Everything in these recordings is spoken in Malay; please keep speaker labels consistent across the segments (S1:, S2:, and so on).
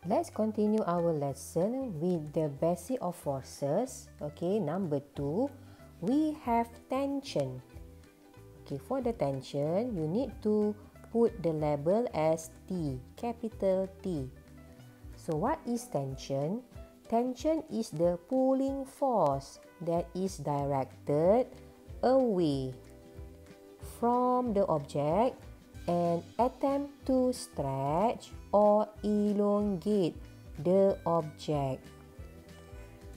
S1: Let's continue our lesson with the basic of forces. Okay, number 2, we have tension. Okay, for the tension, you need to put the label as T, capital T. So what is tension? Tension is the pulling force that is directed away from the object and attempt to stretch or elongate the object.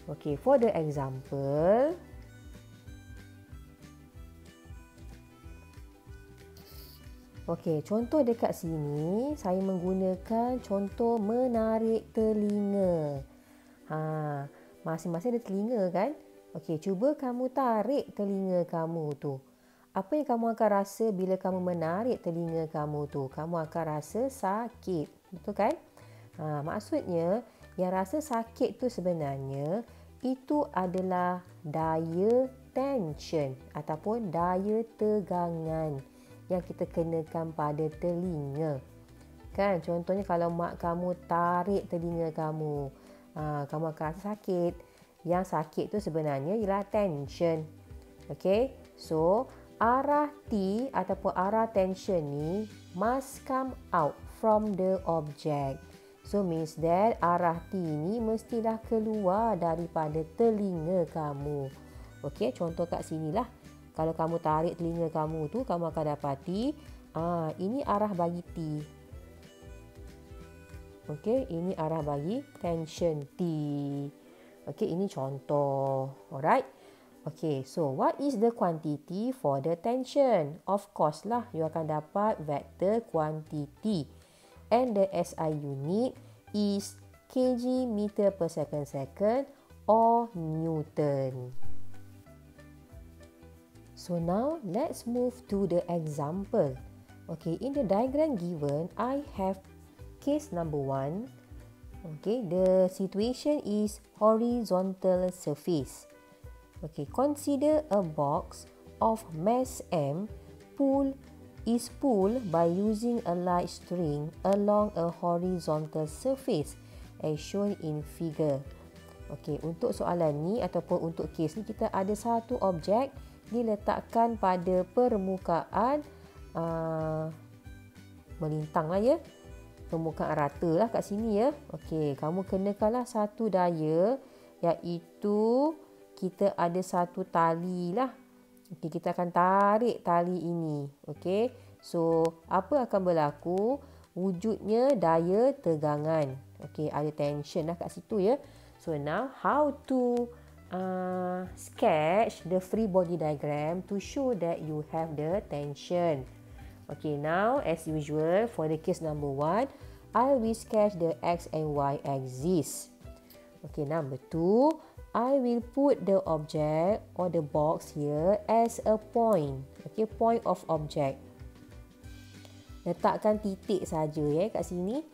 S1: Okay, for the example, okey, contoh dekat sini saya menggunakan contoh menarik telinga. Masing-masing ada telinga kan? Okey, cuba kamu tarik telinga kamu tu. Apa yang kamu akan rasa bila kamu menarik telinga kamu tu? Kamu akan rasa sakit, betul kan? Maksudnya yang rasa sakit tu sebenarnya itu adalah daya tension ataupun daya tegangan yang kita kenakan pada telinga. Kan, contohnya kalau mak kamu tarik telinga kamu, kamu akan rasa sakit. Yang sakit tu sebenarnya ialah tension. Okey, so arah T ataupun arah tension ni must come out from the object. So means that arah T ni mestilah keluar daripada telinga kamu. Okey, contoh kat sinilah. Kalau kamu tarik telinga kamu tu, kamu akan dapati ini arah bagi T. Okey, ini arah bagi tension T. Okey, ini contoh. Alright. Okay, so what is the quantity for the tension? Of course lah, you akan dapat vector quantity. And the SI unit is kg meter per second or Newton. So now, let's move to the example. Okay, in the diagram given, I have case number 1. Okay, the situation is horizontal surface. Okay, consider a box of mass M is pulled by using a light string along a horizontal surface as shown in figure. Okay, untuk soalan ni ataupun untuk kes ni kita ada satu objek diletakkan pada permukaan melintang lah ya. Permukaan rata lah kat sini ya. Okey, kamu kenakanlah satu daya iaitu kita ada satu tali lah. Okey, kita akan tarik tali ini. Okey, so apa akan berlaku? Wujudnya daya tegangan. Okey, ada tension lah kat situ ya. So now how to sketch the free body diagram to show that you have the tension. Okay, now as usual for the case number 1, I will sketch the X and Y axis. Okay, number 2, I will put the object or the box here as a point. Okay, point of object. Letakkan titik saja ya kat sini.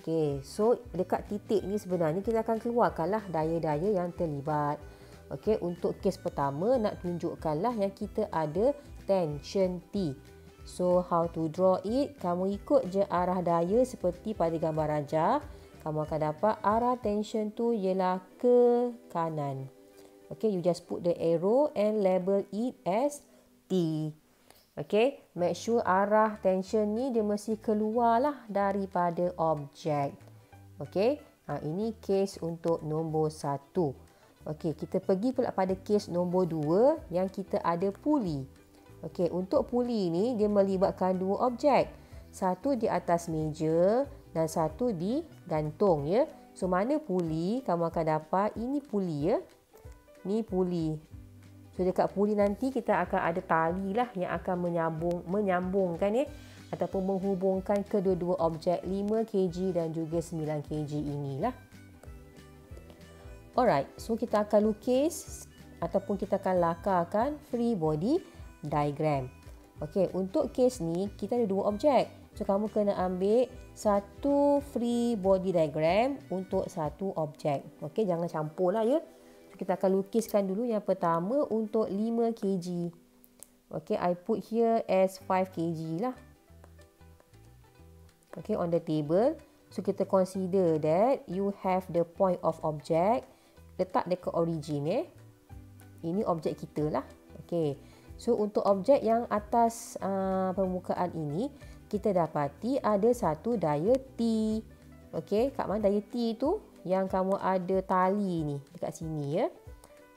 S1: Okay, so dekat titik ni sebenarnya kita akan keluarkanlah daya-daya yang terlibat. Okay, untuk kes pertama nak tunjukkanlah yang kita ada tension T. So, how to draw it? Kamu ikut je arah daya seperti pada gambar rajah. Kamu akan dapat arah tension tu ialah ke kanan. Okay, you just put the arrow and label it as T. Okay, make sure arah tension ni dia mesti keluarlah daripada objek. Okay, ini case untuk nombor 1. Okay, kita pergi pula pada case nombor 2 yang kita ada puli. Okey, untuk puli ni dia melibatkan dua objek. Satu di atas meja dan satu di gantung ya. So mana puli? Kamu akan dapat ini puli ya. Ni puli. So dekat puli nanti kita akan ada tali lah yang akan menyambungkan ya ataupun menghubungkan kedua-dua objek 5 kg dan juga 9 kg inilah. Alright, so kita akan lukis ataupun kita akan lakarkan free body diagram. Okey, untuk kes ni kita ada dua objek. So kamu kena ambil satu free body diagram untuk satu objek. Okey, jangan campurlah ya. So, kita akan lukiskan dulu yang pertama untuk 5 kg. Okey, I put here as 5 kg lah. Okey, on the table. So kita consider that you have the point of object, letak dekat origin Ini objek kita lah. Okey. So untuk objek yang atas permukaan ini, kita dapati ada satu daya T. Okey, kat mana daya T tu? Yang kamu ada tali ni dekat sini ya.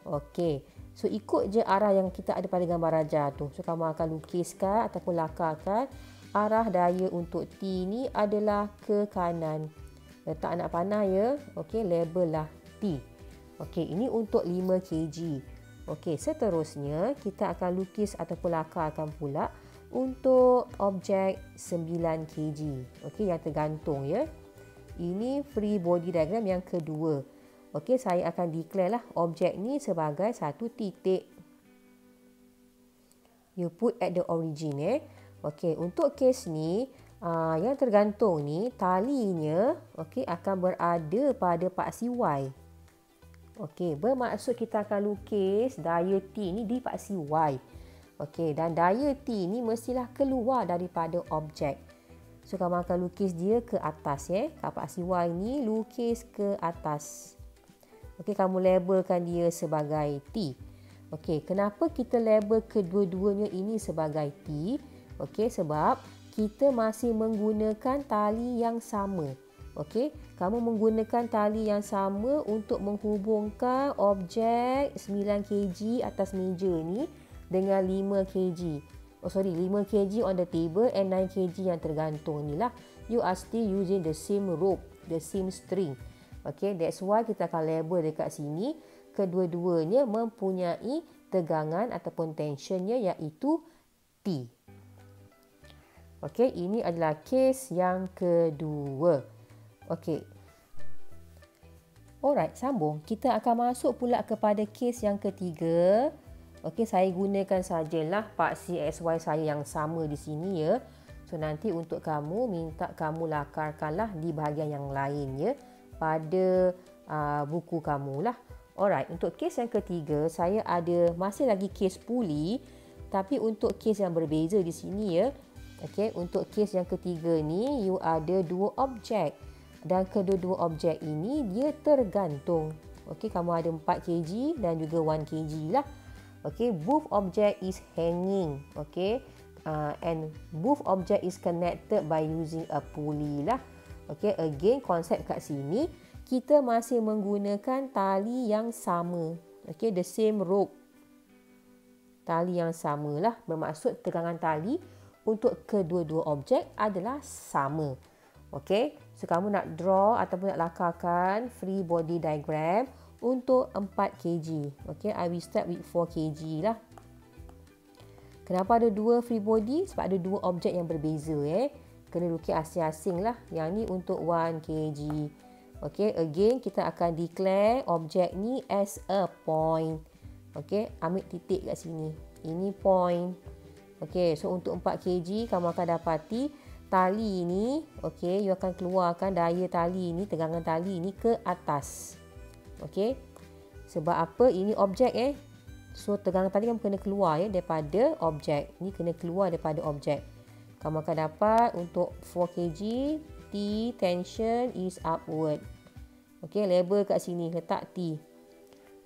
S1: Okey. So ikut je arah yang kita ada pada gambar raja tu. So kamu akan lukiskan ataupun lakarkan arah daya untuk T ni adalah ke kanan. Letak anak panah ya. Okey, label lah T. Okey, ini untuk 5 kg. Okey, seterusnya kita akan lukis ataupun lakarkan pula untuk objek 9 kg. Okey, yang tergantung ya. Ini free body diagram yang kedua. Okey, saya akan declare lah objek ni sebagai satu titik. You put at the origin Okey, untuk kes ni yang tergantung ni talinya akan berada pada paksi Y. Okey, bermaksud kita akan lukis daya T ni di paksi Y. Okey, dan daya T ni mestilah keluar daripada objek. So kamu akan lukis dia ke atas kat paksi Y ni lukis ke atas. Okey, kamu labelkan dia sebagai T. Okey, kenapa kita label kedua-duanya ini sebagai T? Okey, sebab kita masih menggunakan tali yang sama. Okey, kamu menggunakan tali yang sama untuk menghubungkan objek 9 kg atas meja ni dengan 5 kg. 5 kg on the table and 9 kg yang tergantung ni lah. You are still using the same rope, the same string. Okay, that's why kita akan label dekat sini. Kedua-duanya mempunyai tegangan ataupun tensionnya iaitu T. Okay, ini adalah kes yang kedua. Okay. Alright, sambung. Kita akan masuk pula kepada kes yang ketiga. Okey, saya gunakan sajalah paksi XY saya yang sama di sini ya. So nanti untuk kamu minta kamu lakarkanlah di bahagian yang lain ya pada buku kamu lah. Alright, untuk kes yang ketiga saya ada masih lagi kes puli tapi untuk kes yang berbeza di sini ya. Okey, untuk kes yang ketiga ni you ada dua objek dan kedua-dua objek ini dia tergantung. Okey, kamu ada 4 kg dan juga 1 kg lah. Okay, both object is hanging. Okay, and both object is connected by using a pulley lah. Okay, again konsep kat sini kita masih menggunakan tali yang sama. Okay, the same rope. Tali yang sama lah. Bermaksud tegangan tali untuk kedua-dua objek adalah sama. Okay, so kamu nak draw ataupun nak lakarkan free body diagram untuk 4 kg. Okay, I will start with 4 kg lah. Kenapa ada dua free body? Sebab ada dua objek yang berbeza. Kena lukis asing-asing lah. Yang ni untuk 1 kg. Okay, again kita akan declare objek ni as a point. Okay, ambil titik kat sini. Ini point. Okay, so untuk 4 kg kamu akan dapati tali ni. Okay, you akan keluarkan daya tali ni, tegangan tali ni ke atas. Okey. Sebab apa? Ini objek So tegangan tali kamu kena keluar daripada objek. Ni kena keluar daripada objek. Kamu akan dapat untuk 4 kg T tension is upward. Okey, label kat sini letak T.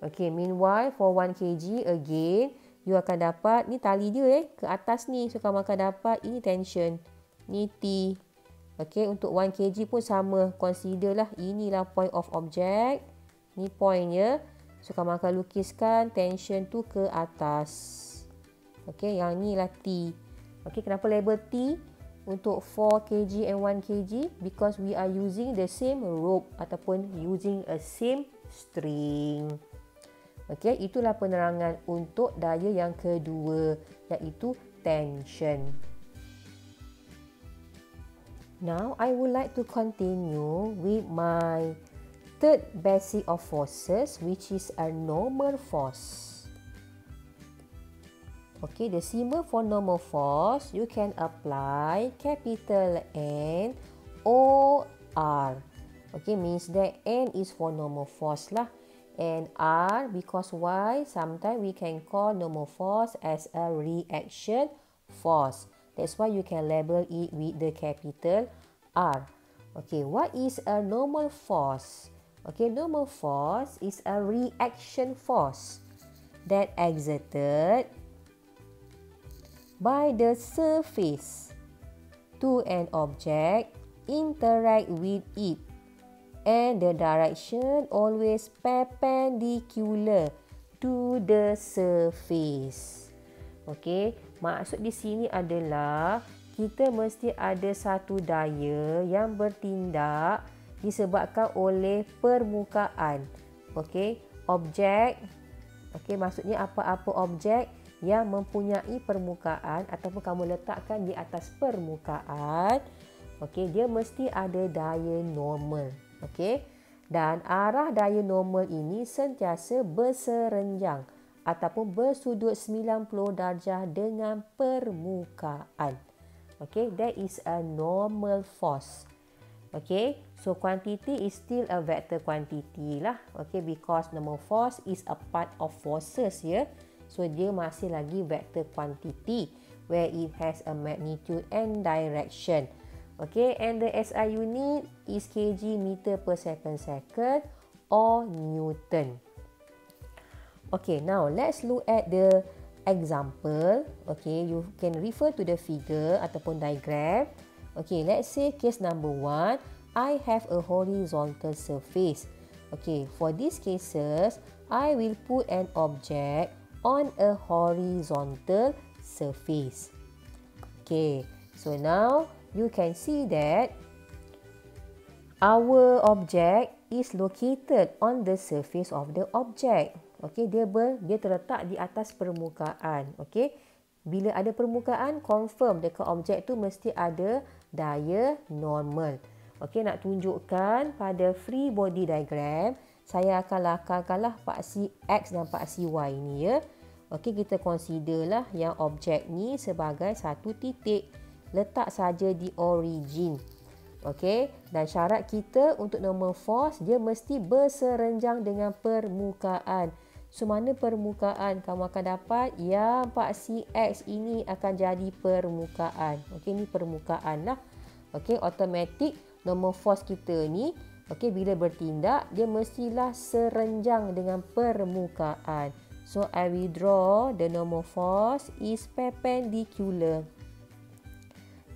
S1: Okey, meanwhile for 1 kg again you akan dapat ni tali dia ke atas ni. So kamu akan dapat ini tension. Ni T. Okey, untuk 1 kg pun sama. Consider lah inilah point of object. Ni point ya. So kamu akan lukiskan tension tu ke atas. Okey, yang ni lah T. Okey, kenapa label T untuk 4 kg and 1 kg? Because we are using the same rope ataupun using a same string. Okey, itulah penerangan untuk daya yang kedua iaitu tension. Now I would like to continue with my third basic of forces, which is a normal force. Okay, the symbol for normal force, you can apply capital N O R. Okay, means that N is for normal force lah. And R, because why? Sometimes we can call normal force as a reaction force. That's why you can label it with the capital R. Okay, what is a normal force? Okay, normal force is a reaction force that exerted by the surface to an object interact with it, and the direction always perpendicular to the surface. Okey, maksud di sini adalah kita mesti ada satu daya yang bertindak disebabkan oleh permukaan. Okey, objek. Okey, maksudnya apa-apa objek yang mempunyai permukaan ataupun kamu letakkan di atas permukaan, okey, dia mesti ada daya normal. Okey, dan arah daya normal ini sentiasa berserenjang ataupun bersudut 90 darjah dengan permukaan. Okey, that is a normal force. Okay, so quantity is still a vector quantity lah. Okay, because normal force is a part of forces ya. So dia masih lagi vector quantity where it has a magnitude and direction. Okay, and the SI unit is kg meter per second or Newton. Okay, now let's look at the example. Okay, you can refer to the figure ataupun diagram. Okay, let's say case number 1, I have a horizontal surface. Okay, for these cases, I will put an object on a horizontal surface. Okay, so now you can see that our object is located on the surface of the object. Okay, dia terletak di atas permukaan. Okay, bila ada permukaan, confirm dekat objek tu mesti ada daya normal. Okey, nak tunjukkan pada free body diagram, saya akan lakarkanlah paksi X dan paksi Y ni ya. Okey, kita consider lah yang objek ni sebagai satu titik. Letak saja di origin. Okey, dan syarat kita untuk normal force, dia mesti berserenjang dengan permukaan. So, mana permukaan? Kamu akan dapat yang paksi X ini akan jadi permukaan. Okey, ni permukaan lah. Okey, automatic normal force kita ni, okey, bila bertindak, dia mestilah serenjang dengan permukaan. So, I will draw the normal force is perpendicular.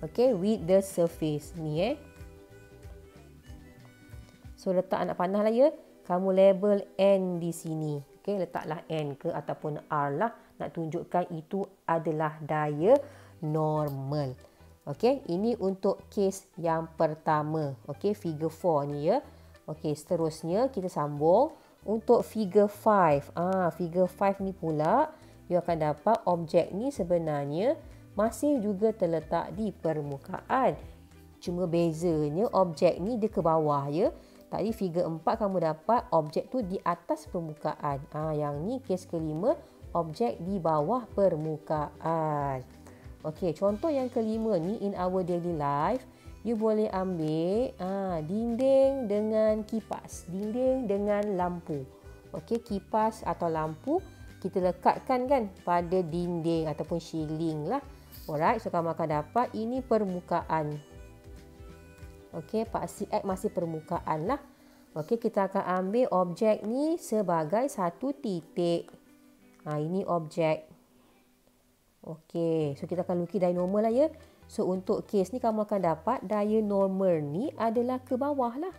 S1: Okey, with the surface ni So, letak anak panah lah ya. Kamu label N di sini. Okey, letaklah N ke ataupun R lah. Nak tunjukkan itu adalah daya normal. Okey, ini untuk kes yang pertama. Okey, figure 4 ni ya. Okey, seterusnya kita sambung untuk figure 5. Figure 5 ni pula, you akan dapat objek ni sebenarnya masih juga terletak di permukaan. Cuma bezanya objek ni dia ke bawah ya. Tadi figure 4 kamu dapat objek tu di atas permukaan. Yang ni kes kelima, objek di bawah permukaan. Okey, contoh yang kelima ni in our daily life, you boleh ambil dinding dengan kipas, dinding dengan lampu. Okey, kipas atau lampu kita lekatkan kan pada dinding ataupun ceiling lah. Alright, so kamu akan dapat ini permukaan. Okey, paksi X masih permukaan lah. Okey, kita akan ambil objek ni sebagai satu titik. Ini objek. Okey, so kita akan lukis daya normal lah ya. So, untuk kes ni kamu akan dapat daya normal ni adalah ke bawah lah.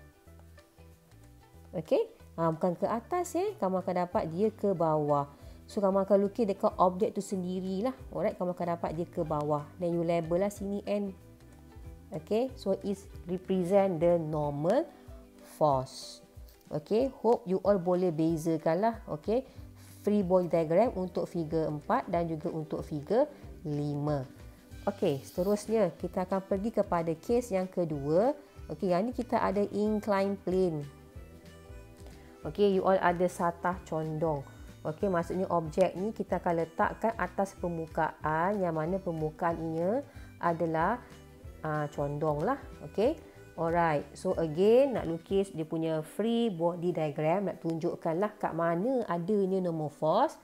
S1: Okey, bukan ke atas ya. Kamu akan dapat dia ke bawah. So, kamu akan lukis dekat objek tu sendirilah. Alright, kamu akan dapat dia ke bawah. Dan you label lah sini N. Okay, so it represent the normal force. Okay, hope you all boleh bezakan lah. Okay, free body diagram untuk figure 4 dan juga untuk figure 5. Okay, seterusnya kita akan pergi kepada case yang kedua. Okay, yang ni kita ada inclined plane. Okay, you all ada satah condong. Okay, maksudnya objek ni kita akan letakkan atas permukaan yang mana permukaannya adalah condong lah. Okay, alright. So again nak lukis dia punya free body diagram, nak tunjukkan lah kat mana adanya normal force.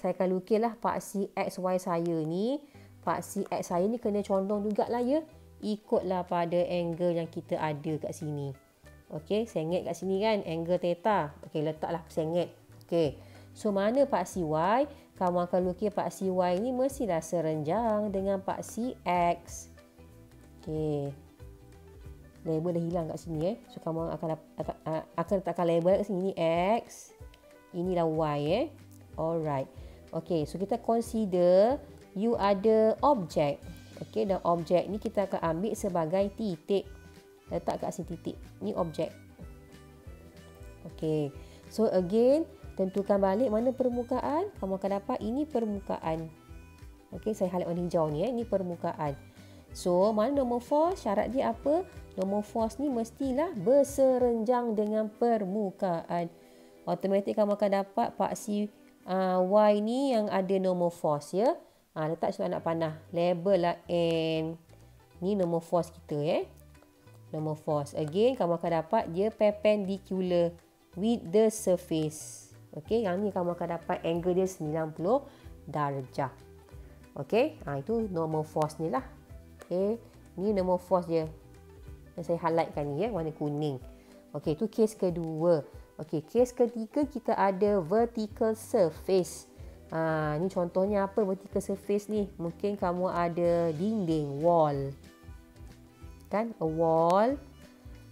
S1: Saya akan lukis lah paksi XY saya ni. Paksi X saya ni kena condong jugalah ya. ikutlah pada angle yang kita ada kat sini. Okey, sengit kat sini kan, angle theta. Okey, letaklah sengit. Okey, so mana paksi Y? Kamu akan lukis paksi Y ni mestilah serenjang dengan paksi X. Okey, label dah hilang kat sini. So, kamu akan letakkan label kat sini. Ini X, inilah Y. Alright. Okey, so kita consider you ada objek. Okey, dan objek ni kita akan ambil sebagai titik. Letak kat sini titik. Ni objek. Okey. So again, tentukan balik mana permukaan. Kamu akan dapat ini permukaan. Okey, saya highlight warna hijau ni. Ini permukaan. So, mana normal force? Syarat dia apa? Normal force ni mestilah berserenjang dengan permukaan. Automatik kamu akan dapat paksi Y ni yang ada normal force ya. Letak sudut anak panah. Label lah N. Ni normal force kita normal force. Again, kamu akan dapat dia perpendicular with the surface. Okey, yang ni kamu akan dapat angle dia 90 darjah. Okey, itu normal force ni lah. Okey, ni normal force dia. Yang saya highlightkan ni warna kuning. Okey, itu kes kedua. Okey, kes ketiga kita ada vertical surface. Ni contohnya apa vertical surface ni? Mungkin kamu ada dinding, wall. Kan? A wall.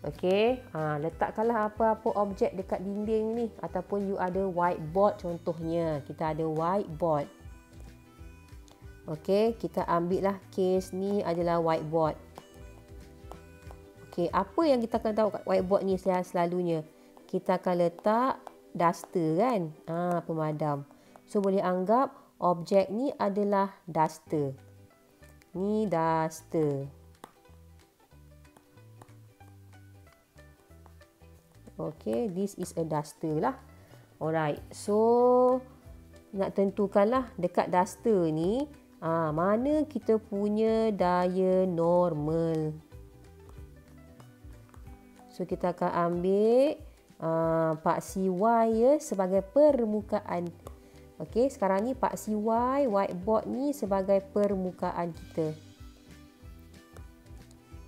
S1: Okey. Letakkanlah apa-apa objek dekat dinding ni. Ataupun you ada whiteboard contohnya. Kita ada whiteboard. Okey. Kita ambil lah case ni adalah whiteboard. Okey. Apa yang kita akan tahu kat whiteboard ni selalunya? Kita akan letak duster kan? Pemadam. So, boleh anggap objek ni adalah duster. Ni duster. Okay, this is a duster lah. Alright, so nak tentukanlah dekat duster ni mana kita punya daya normal. So, kita akan ambil paksi Y sebagai permukaan. Okay, sekarang ni paksi Y, whiteboard ni sebagai permukaan kita.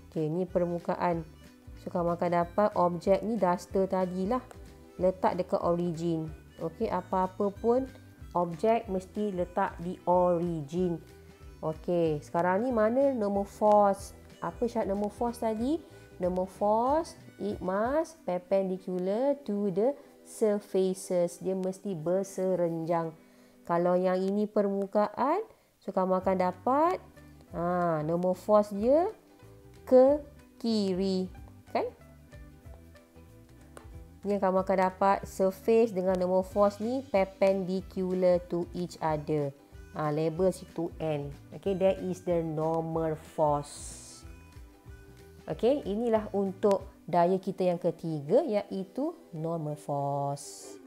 S1: Okay, ni permukaan. So, kamu akan dapat objek ni duster tadilah. Letak dekat origin. Okey, apa-apa pun objek mesti letak di origin. Okey, sekarang ni mana normal force? Apa syarat normal force tadi? Normal force, it must perpendicular to the surfaces. Dia mesti berserenjang. Kalau yang ini permukaan, so kamu akan dapat normal force dia ke kiri. Kan? Ni kamu akan dapat surface dengan normal force ni perpendicular to each other. Label situ N. Okay, that is the normal force. Okay, inilah untuk daya kita yang ketiga iaitu normal force.